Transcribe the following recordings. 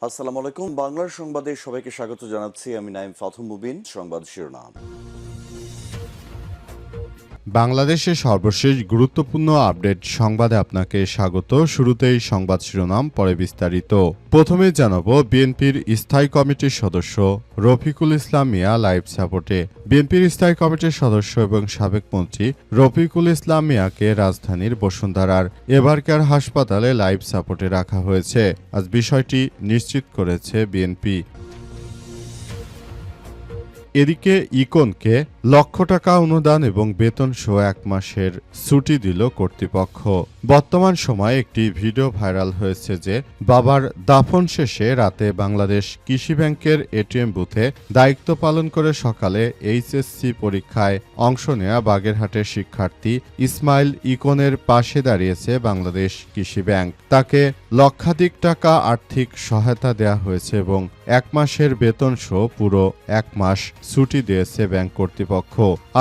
আসসালামু আলাইকুম। বাংলার সংবাদে সবাইকে স্বাগত জানাচ্ছি। আমি নাইম ফাথুম মুবিন। সংবাদ শিরোনাম। বাংলাদেশের সর্বশেষ গুরুত্বপূর্ণ আপডেট সংবাদে আপনাকে স্বাগত। শুরুতেই সংবাদ শিরোনাম, পরে বিস্তারিত। প্রথমে জানাবো বিএনপির স্থায়ী কমিটির সদস্য রফিকুল ইসলাম মিয়া লাইভ সাপোর্টে। বিএনপির স্থায়ী কমিটির সদস্য এবং সাবেক মন্ত্রী রফিকুল ইসলাম মিয়াকে রাজধানীর বসুন্ধরার এবারকার হাসপাতালে লাইভ সাপোর্টে রাখা হয়েছে। আজ বিষয়টি নিশ্চিত করেছে বিএনপি। এদিকে ইকনকে লক্ষ টাকা অনুদান এবং বেতন সহ 1 মাসের ছুটি দিল কর্তৃপক্ষ। বর্তমান সময়ে একটি ভিডিও ভাইরাল হয়েছে যে বাবার দাফন শেষে রাতে বাংলাদেশ কৃষি ব্যাংকের এটিএম বুথে দায়িত্ব পালন করে সকালে এইচএসসি পরীক্ষায় অংশ নেয়া বাগেরহাটের শিক্ষার্থী ইসমাইল ইকনের পাশে দাঁড়িয়েছে বাংলাদেশ কৃষি ব্যাংক। তাকে লক্ষাধিক টাকা আর্থিক সহায়তা দেয়া হয়েছে এবং 1 মাসের বেতন সহ পুরো 1 মাস ছুটি দিয়েছে ব্যাংক কর্তৃপক্ষ।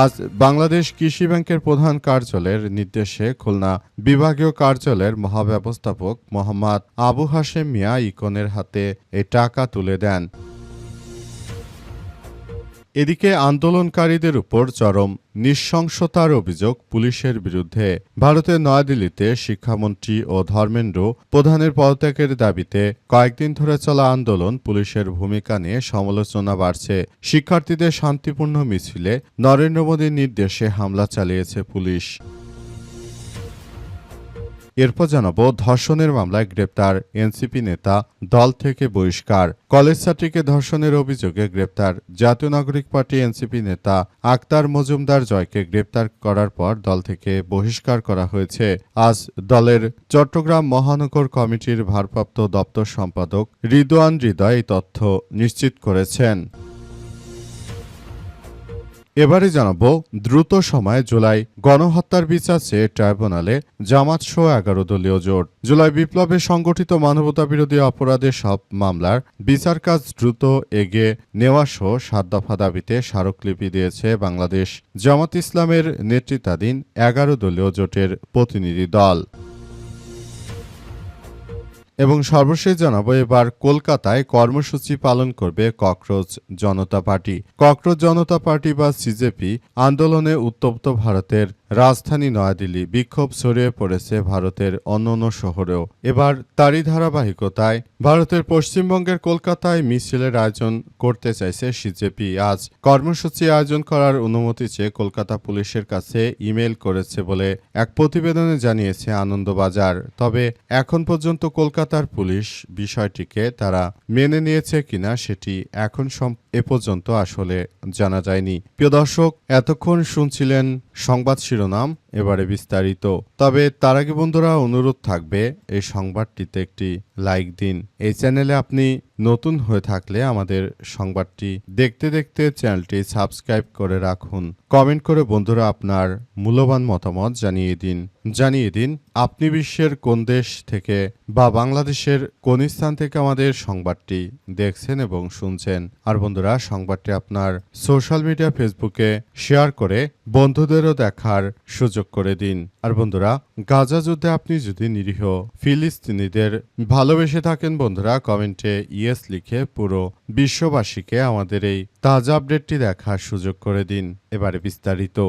আজ বাংলাদেশ কৃষি ব্যাংকের প্রধান কার্যালয়ের নির্দেশে খুলনা বিভাগীয় কার্যালয়ের মহাব্যবস্থাপক মোহাম্মদ আবু হাশেম মিয়া ইকনের হাতে এই টাকা তুলে দেন। এদিকে আন্দোলনকারীদের উপর চরম নৃশংসতার অভিযোগ পুলিশের বিরুদ্ধে। ভারতের নয়াদিল্লিতে শিক্ষামন্ত্রী ও ধর্মেন্দ্র প্রধানের পদত্যাগের দাবিতে কয়েকদিন ধরে চলা আন্দোলন পুলিশের ভূমিকা নিয়ে সমালোচনা বাড়ছে। শিক্ষার্থীদের শান্তিপূর্ণ মিছিলে নরেন্দ্র মোদীর নির্দেশে হামলা চালিয়েছে পুলিশ। এরপর জানাবো ধর্ষণের মামলায় গ্রেপ্তার এনসিপি নেতা, দল থেকে বহিষ্কার। কলেজ ছাত্রীকে ধর্ষণের অভিযোগে গ্রেপ্তার জাতীয় নাগরিক পার্টি এনসিপি নেতা আক্তার মজুমদার জয়কে গ্রেপ্তার করার পর দল থেকে বহিষ্কার করা হয়েছে। আজ দলের চট্টগ্রাম মহানগর কমিটির ভারপ্রাপ্ত দপ্তর সম্পাদক রিদওয়ান হৃদয় এই তথ্য নিশ্চিত করেছেন। এবারে জানাবো দ্রুত সময়ে জুলাই গণহত্যার বিচার চেয়ে ট্রাইব্যুনালে জামাতসহ 11 দলীয় জোট। জুলাই বিপ্লবে সংগঠিত মানবতাবিরোধী অপরাধের সব মামলার বিচার কাজ দ্রুত এগিয়ে নেওয়া সহ 7 দফা দাবিতে স্মারকলিপি দিয়েছে বাংলাদেশ জামাত ইসলামের নেতৃত্বাধীন 11 দলীয় জোটের প্রতিনিধি দল। এবং সর্বশেষ জানাবো এবার কলকাতায় কর্মসূচি পালন করবে ককরোচ জনতা পার্টি। ককরোচ জনতা পার্টি বা সিজেপি আন্দোলনে উত্তপ্ত ভারতের রাজধানী নয়াদিল্লি। বিক্ষোভ ছড়িয়ে পড়েছে ভারতের অন্যান্য শহরেও। এবার তারই ধারাবাহিকতায় ভারতের পশ্চিমবঙ্গের কলকাতায় মিছিলের আয়োজন করতে চাইছে সিজেপি। আজ কর্মসূচি আয়োজন করার অনুমতি চেয়ে কলকাতা পুলিশের কাছে ইমেল করেছে বলে এক প্রতিবেদনে জানিয়েছে আনন্দবাজার। তবে এখন পর্যন্ত কলকাতার পুলিশ বিষয়টিকে তারা মেনে নিয়েছে কিনা সেটি এখন এ পর্যন্ত আসলে জানা যায়নি। প্রিয় দর্শক, এতক্ষণ শুনছিলেন সংবাদ শিরোনাম, এবারে বিস্তারিত। তবে তার আগে বন্ধুরা অনুরোধ থাকবে এই সংবাদটিতে একটি লাইক দিন। এই চ্যানেলে আপনি নতুন হয়ে থাকলে আমাদের সংবাদটি দেখতে দেখতে চ্যানেলটি সাবস্ক্রাইব করে রাখুন। কমেন্ট করে বন্ধুরা আপনার মূল্যবান মতামত জানিয়ে দিন আপনি বিশ্বের কোন দেশ থেকে বা বাংলাদেশের কোন স্থান থেকে আমাদের সংবাদটি দেখছেন এবং শুনছেন। আর বন্ধুরা সংবাদটি আপনার সোশ্যাল মিডিয়া ফেসবুকে শেয়ার করে বন্ধুদেরও দেখার সুযোগ করে দিন। আর বন্ধুরা, গাজা যুদ্ধে আপনি যদি নিরীহ ফিলিস্তিনিদের ভালোবেসে থাকেন বন্ধুরা কমেন্টে ইয়েস লিখে পুরো বিশ্ববাসীকে আমাদের এই তাজা আপডেটটি দেখার সুযোগ করে দিন। এবারে বিস্তারিত।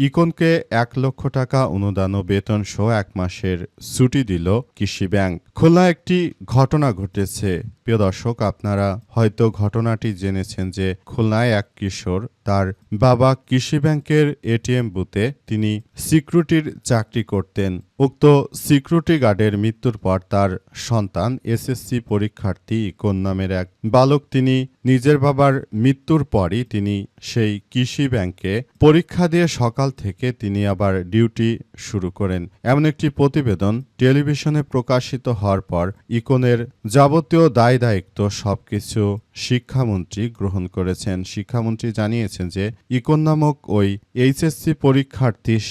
ইকনকে 1 লক্ষ টাকা অনুদান ও বেতন সহ 1 মাসের ছুটি দিল কৃষি ব্যাংক। খুলনায় একটি ঘটনা ঘটেছে। প্রিয় দর্শক, আপনারা হয়তো ঘটনাটি জেনেছেন যে খুলনায় এক কিশোর তার বাবা কৃষি ব্যাংকের এটিএম বুথে তিনি সিকিউরিটির চাকরি করতেন। উক্ত সিকিউরিটি গার্ডের মৃত্যুর পর তার সন্তান এসএসসি পরীক্ষার্থী ইকন নামের এক বালক, তিনি নিজের বাবার মৃত্যুর পরই তিনি সেই কৃষি ব্যাংকে পরীক্ষা দিয়ে সকাল থেকে তিনি আবার ডিউটি শুরু করেন। এমন একটি প্রতিবেদন টেলিভিশনে প্রকাশিত হওয়ার পর ইকনের যাবতীয় দায়িত্ব সবকিছু শিক্ষামন্ত্রী গ্রহণ করেছেন। শিক্ষামন্ত্রী জানিয়েছেন যে ইকন নামক ওই এইচএসসি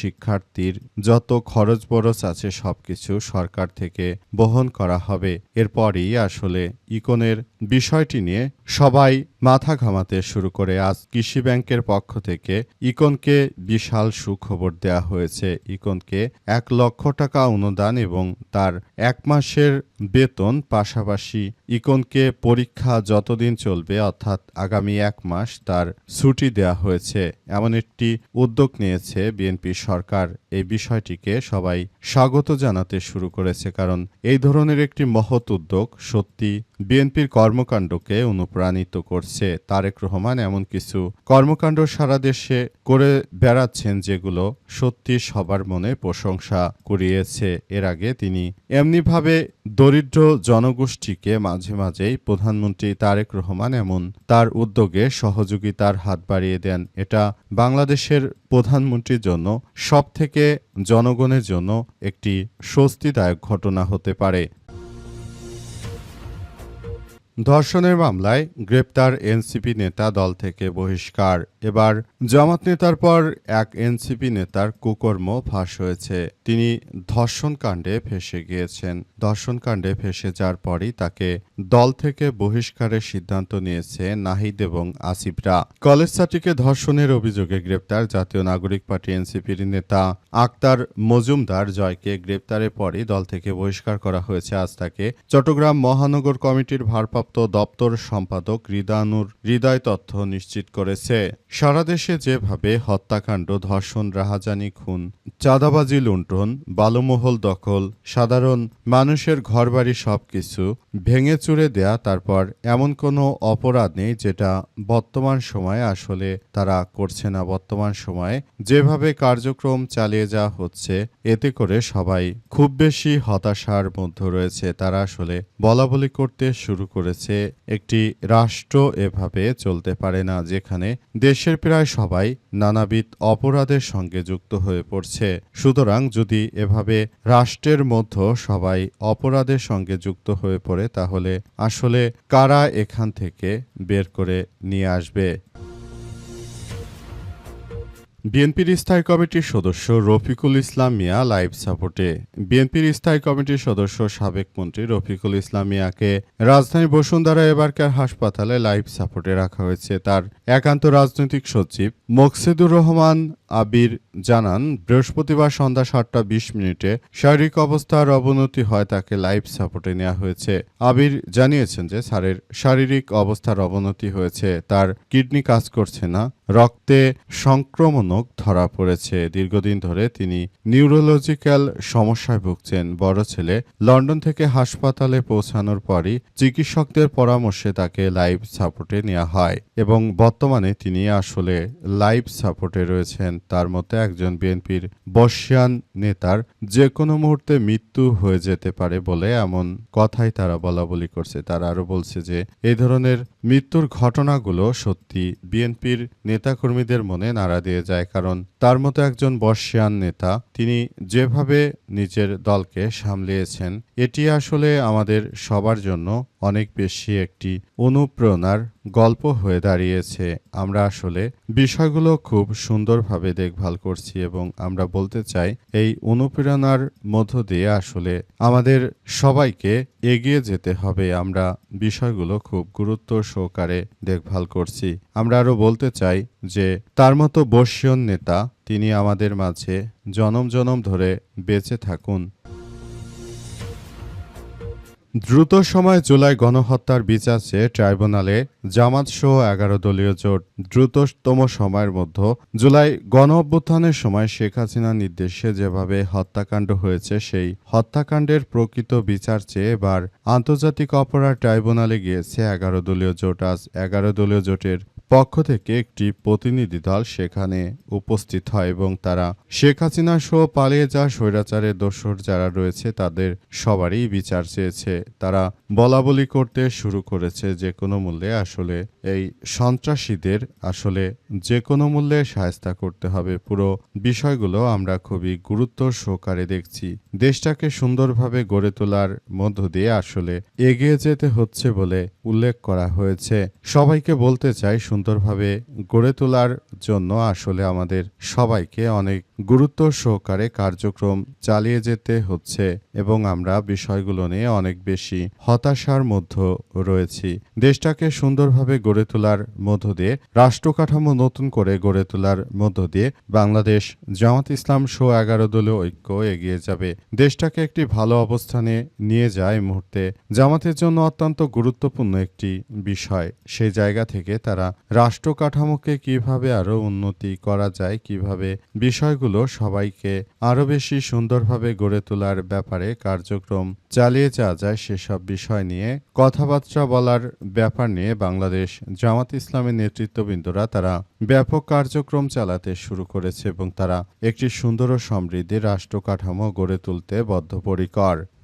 শিক্ষার্থীর যত খরচ বরচ আছে সবকিছু সরকার থেকে বহন করা হবে। এরপরই আসলে ইকনের বিষয়টি নিয়ে সবাই মাথা ঘামাতে শুরু করে। আজ কৃষি ব্যাংকের পক্ষ থেকে ইকনকে বিশাল সুখবর দেয়া হয়েছে। ইকনকে 1 লক্ষ টাকা অনুদান এবং তার 1 মাসের বেতন, পাশাপাশি ইকনকে পরীক্ষা যতদিন চলবে অর্থাৎ আগামী 1 মাস তার ছুটি দেওয়া হয়েছে। এমন একটি উদ্যোগ নিয়েছে বিএনপি সরকার। এই বিষয়টিকে সবাই স্বাগত জানাতে শুরু করেছে, কারণ এই ধরনের একটি মহৎ উদ্যোগ সত্যি বিএনপির কর্মকাণ্ডকে অনুপ্রাণিত করছে। তারেক রহমান এমন কিছু কর্মকাণ্ড সারা দেশে করে বেড়াচ্ছেন যেগুলো সত্যি সবার মনে প্রশংসা কুড়িয়েছে। এর আগে তিনি এমনিভাবে দরিদ্র জনগোষ্ঠীকে মাঝে মাঝেই প্রধানমন্ত্রী তারেক রহমান এমন তার উদ্যোগে সহযোগিতার হাত বাড়িয়ে দেন। এটা বাংলাদেশের প্রধানমন্ত্রীর জন্য সবথেকে জনগণের জন্য একটি স্বস্তিদায়ক ঘটনা হতে পারে। ধর্ষণের মামলায় গ্রেপ্তার এনসিপি নেতা দল থেকে বহিষ্কার। এবার জামাত নেতার পর এক এনসিপি নেতার কুকর্ম ফাঁস হয়েছে। তিনি ধর্ষণকাণ্ডে ফেঁসে গিয়েছেন। ধর্ষণকাণ্ডে ফেঁসে যাওয়ার পরই তাকে দল থেকে বহিষ্কারের সিদ্ধান্ত নিয়েছে নাহিদ এবং আসিফরা। কলেজ ছাত্রীকে ধর্ষণের অভিযোগে গ্রেপ্তার জাতীয় নাগরিক পার্টি এনসিপির নেতা আক্তার মজুমদার জয়কে গ্রেপ্তারের পরই দল থেকে বহিষ্কার করা হয়েছে। আজ তাকে চট্টগ্রাম মহানগর কমিটির ভারপ্রাপ্ত দপ্তর সম্পাদক হৃদানুর হৃদয় তথ্য নিশ্চিত করেছে। সারা দেশে যেভাবে হত্যাকাণ্ড, ধর্ষণ, রাহাজানি, খুন, চাঁদাবাজি, লুণ্ঠন, বালুমহল দখল, সাধারণ মানুষের ঘরবাড়ি সবকিছু ভেঙে চুরে দেয়া, তারপর এমন কোনো অপরাধ নেই যেটা বর্তমান সময়ে আসলে তারা করছে না। বর্তমান সময়ে যেভাবে কার্যক্রম চালিয়ে যাওয়া হচ্ছে এতে করে সবাই খুব বেশি হতাশার মধ্যে রয়েছে। তারা আসলে বলাবলি করতে শুরু করেছে একটি রাষ্ট্র এভাবে চলতে পারে না, যেখানে দেশের প্রায় সবাই নানাবিধ অপরাধের সঙ্গে যুক্ত হয়ে পড়ছে। সুতরাং যদি এভাবে রাষ্ট্রের মধ্যে সবাই অপরাধের সঙ্গে যুক্ত হয়ে পড়ে তাহলে আসলে কারা এখান থেকে বের করে নিয়ে আসবে? বিএনপির স্থায়ী কমিটির সদস্য রফিকুল ইসলাম মিয়া লাইভ সাপোর্টে। বিএনপির স্থায়ী কমিটির সদস্য সাবেক মন্ত্রী রফিকুল ইসলাম মিয়াকে রাজধানীর বসুন্ধরা এবারকার হাসপাতালে লাইভ সাপোর্টে রাখা হয়েছে। তার একান্ত রাজনৈতিক সচিব মোকসেদুর রহমান আবির জানান, বৃহস্পতিবার সন্ধ্যা 7:20 শারীরিক অবস্থার অবনতি হয় তাকে লাইভ সাপোর্টে নেওয়া হয়েছে। আবির জানিয়েছেন যে স্যারের শারীরিক অবস্থার অবনতি হয়েছে, তার কিডনি কাজ করছে না, রক্তে সংক্রমণ ধরা পড়েছে। দীর্ঘদিন ধরে তিনি নিউরোলজিক্যাল সমস্যায় ভুগছেন। বড় ছেলে লন্ডন থেকে হাসপাতালে পৌঁছানোর পরই চিকিৎসকদের পরামর্শে তাকে লাইভ সাপোর্টে নেওয়া হয় এবং বর্তমানে তিনি আসলে লাইভ সাপোর্টে রয়েছেন। তার মতে একজন বিএনপির বর্ষিয়ান নেতার যে কোনো মুহূর্তে মৃত্যু হয়ে যেতে পারে বলে এমন কথাই তারা বলাবলি করছে। তারা আরো বলছে যে এই ধরনের মৃত্যুর ঘটনাগুলো সত্যি বিএনপির নেতাকর্মীদের মনে নাড়া দিয়ে যায়, কারণ তার মতো একজন বর্ষিয়ান নেতা তিনি যেভাবে নিজের দলকে সামলিয়েছেন এটি আসলে আমাদের সবার জন্য অনেক বেশি একটি অনুপ্রেরণার গল্প হয়ে দাঁড়িয়েছে। আমরা আসলে বিষয়গুলো খুব সুন্দরভাবে দেখভাল করছি এবং আমরা বলতে চাই এই অনুপ্রেরণার মধ্য দিয়ে আসলে আমাদের সবাইকে এগিয়ে যেতে হবে। আমরা বিষয়গুলো খুব গুরুত্ব সহকারে দেখভাল করছি। আমরা আরো বলতে চাই যে তার মতো বর্ষীয় নেতা তিনি আমাদের মাঝে জনম জনম ধরে বেঁচে থাকুন। দ্রুত সময়ে জুলাই গণহত্যার বিচার চেয়ে ট্রাইব্যুনালে জামাতসহ 11 দলীয় জোট। দ্রুততম সময়ের মধ্যে জুলাই গণঅভ্যুত্থানের সময় শেখ হাসিনার নির্দেশে যেভাবে হত্যাকাণ্ড হয়েছে সেই হত্যাকাণ্ডের প্রকৃত বিচার চেয়ে এবার আন্তর্জাতিক অপরাধ ট্রাইব্যুনালে গিয়েছে 11 দলীয় জোট। আজ 11 দলীয় জোটের পক্ষ থেকে একটি প্রতিনিধি দল সেখানে উপস্থিত হয় এবং তারা শেখ হাসিনা সহ পালিয়ে যাওয়া স্বৈরাচারের দোসর যারা রয়েছে তাদের সবারই বিচার চেয়েছে। তারা বলাবলি করতে শুরু করেছে যে কোনো মূল্যে আসলে এই সন্ত্রাসীদের আসলে যে কোনো মূল্যে শায়েস্তা করতে হবে। পুরো বিষয়গুলো আমরা খুবই গুরুত্ব সহকারে দেখছি। দেশটাকে সুন্দরভাবে গড়ে তোলার মধ্য দিয়ে আসলে এগিয়ে যেতে হচ্ছে বলে উল্লেখ করা হয়েছে। সবাইকে বলতে চাই সুন্দরভাবে গড়ে তোলার জন্য আসলে আমাদের সবাইকে অনেক গুরুত্ব সহকারে কার্যক্রম চালিয়ে যেতে হচ্ছে এবং আমরা বিষয়গুলো নিয়ে অনেক বেশি হতাশার মধ্যে রয়েছি। দেশটাকে সুন্দরভাবে গড়ে তোলার মধ্য দিয়ে, রাষ্ট্র কাঠামো নতুন করে গড়ে তোলার মধ্য দিয়ে বাংলাদেশ জামাত ইসলাম সহ 11 দলীয় ঐক্য এগিয়ে যাবে। দেশটাকে একটি ভালো অবস্থানে নিয়ে যায় এই মুহূর্তে জামাতের জন্য অত্যন্ত গুরুত্বপূর্ণ একটি বিষয়। সেই জায়গা থেকে তারা রাষ্ট্র কাঠামোকে কিভাবে আরো উন্নতি করা যায়, কিভাবে বিষয়গুলো সবাইকে আরো বেশি সুন্দরভাবে গড়ে তোলার ব্যাপারে কার্যক্রম চালিয়ে যাওয়া যায় সেসব বিষয় নিয়ে কথাবার্তা বলার ব্যাপার নিয়ে বাংলাদেশ জামাত ইসলামের নেতৃত্ববৃন্দরা তারা ব্যাপক কার্যক্রম চালাতে শুরু করেছে এবং তারা একটি সুন্দর ও সমৃদ্ধ রাষ্ট্র কাঠামো গড়ে তুলতে বদ্ধপরিকর।